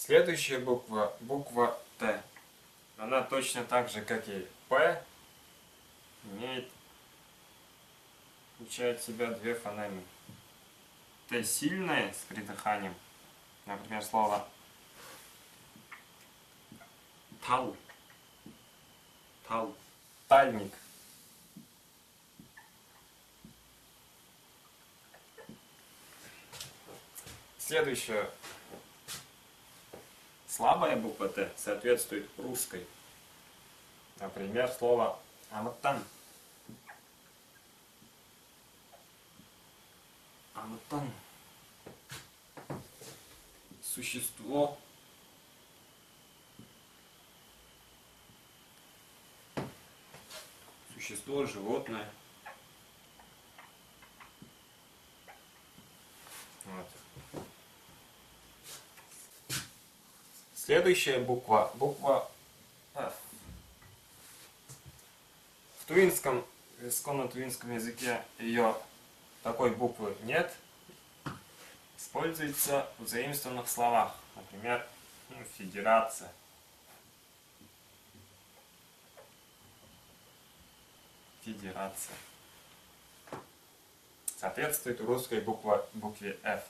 Следующая буква Т. Она точно так же, как и П, включает в себя две фонемы. Т сильное с придыханием. Например, слово тал. Тальник. Следующая слабая буква Т соответствует русской. Например, слово амтан. Амтан. Существо. Существо, животное. Вот. Следующая буква F. В туинском, исконно туинском языке ее такой буквы нет. Используется в заимствованных словах. Например, федерация. Федерация. Соответствует русской букве F.